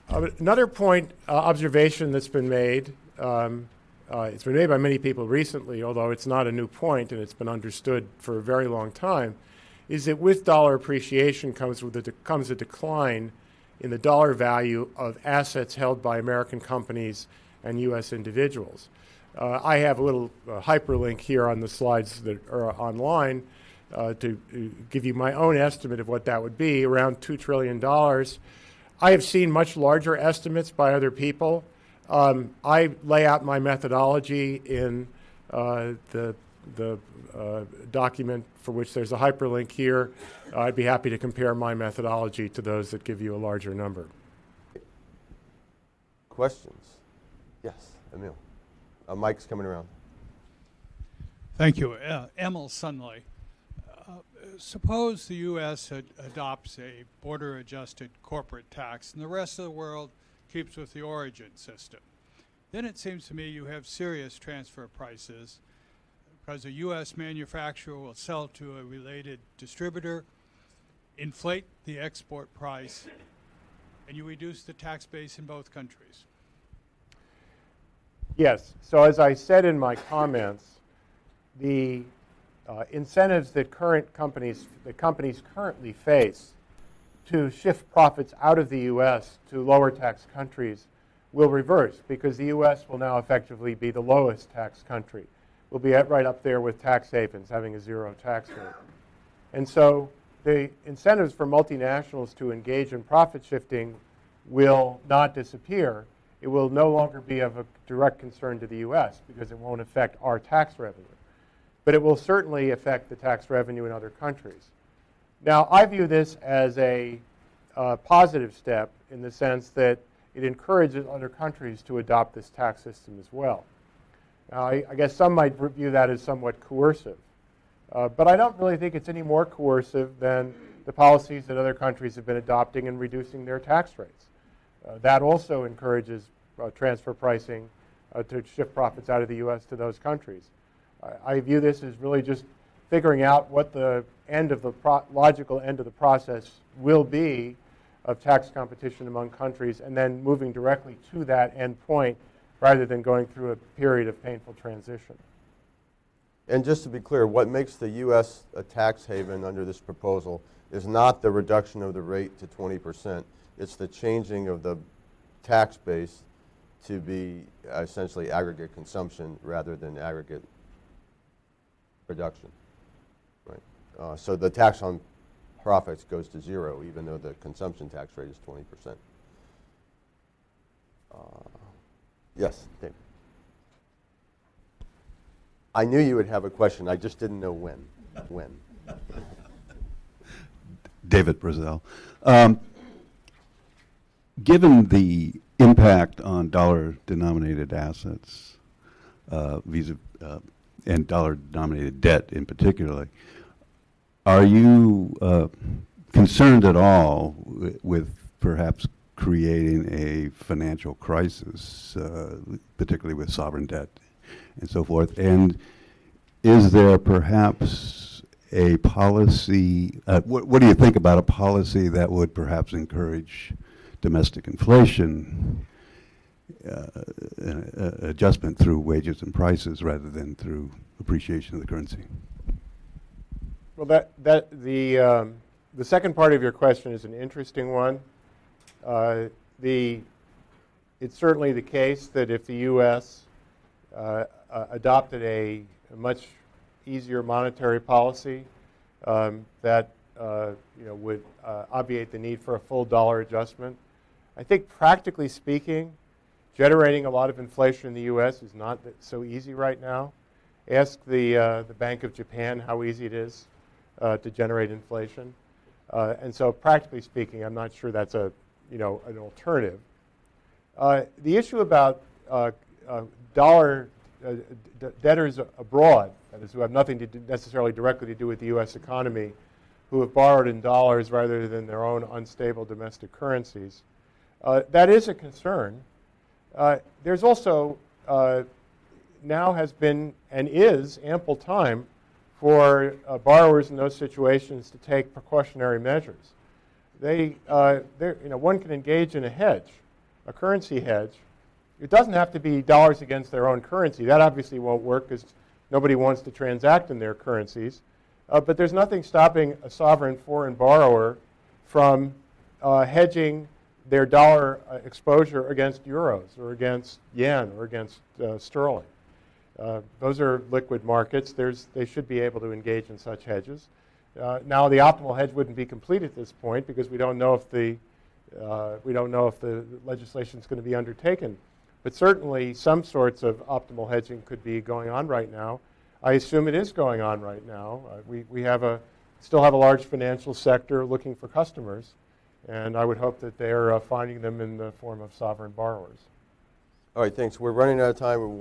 Another point, observation that's been made, it's been made by many people recently, although it's not a new point and it's been understood for a very long time, is that with dollar appreciation comes a decline in the dollar value of assets held by American companies and U.S. individuals. I have a little hyperlink here on the slides that are online to give you my own estimate of what that would be, around $2 trillion. I have seen much larger estimates by other people. I lay out my methodology in the document for which there's a hyperlink here. I'd be happy to compare my methodology to those that give you a larger number. Questions? Yes, Emil. Mike's coming around. Thank you. Emil Sunley. Suppose the U.S. adopts a border-adjusted corporate tax and the rest of the world keeps with the origin system. Then it seems to me you have serious transfer prices because a U.S. manufacturer will sell to a related distributor, inflate the export price, and you reduce the tax base in both countries. Yes. So as I said in my comments, the incentives that companies currently face to shift profits out of the U.S. to lower tax countries will reverse, because the U.S. will now effectively be the lowest tax country. We'll be right up there with tax havens, having a zero tax rate. And so the incentives for multinationals to engage in profit shifting will not disappear. It will no longer be of a direct concern to the U.S. because it won't affect our tax revenue. But it will certainly affect the tax revenue in other countries. Now, I view this as a positive step in the sense that it encourages other countries to adopt this tax system as well. Now, I guess some might view that as somewhat coercive. But I don't really think it's any more coercive than the policies that other countries have been adopting and reducing their tax rates. That also encourages transfer pricing to shift profits out of the U.S. to those countries. I view this as really just figuring out what the end of the logical end of the process will be of tax competition among countries, and then moving directly to that end point rather than going through a period of painful transition. And just to be clear, what makes the U.S. a tax haven under this proposal is not the reduction of the rate to 20%. It's the changing of the tax base to be essentially aggregate consumption rather than aggregate production. Right? So the tax on profits goes to zero, even though the consumption tax rate is 20%. Yes, Dave. I knew you would have a question. I just didn't know when. David Brazell. Given the impact on dollar-denominated assets and dollar-denominated debt in particular, are you concerned at all with perhaps creating a financial crisis, particularly with sovereign debt and so forth? And is there perhaps a policy, what do you think about a policy that would perhaps encourage domestic inflation, adjustment through wages and prices rather than through appreciation of the currency? Well, the second part of your question is an interesting one. It's certainly the case that if the U.S. Adopted a much easier monetary policy that would obviate the need for a full dollar adjustment, I think practically speaking, generating a lot of inflation in the U.S. is not so easy right now. Ask the Bank of Japan how easy it is to generate inflation. And so practically speaking, I'm not sure that's an alternative. The issue about debtors abroad, that is, who have nothing to do necessarily directly to do with the U.S. economy, who have borrowed in dollars rather than their own unstable domestic currencies, that is a concern. There's also now has been and is ample time for borrowers in those situations to take precautionary measures. One can engage in a hedge a currency hedge. It doesn't have to be dollars against their own currency. That obviously won't work because nobody wants to transact in their currencies. But there's nothing stopping a sovereign foreign borrower from hedging their dollar exposure against euros or against yen or against sterling. Those are liquid markets. They should be able to engage in such hedges. Now, the optimal hedge wouldn't be complete at this point because we don't know if the legislation is going to be undertaken. But certainly, some sorts of optimal hedging could be going on right now. I assume it is going on right now. We still have a large financial sector looking for customers, and I would hope that they're finding them in the form of sovereign borrowers. All right, thanks. We're running out of time.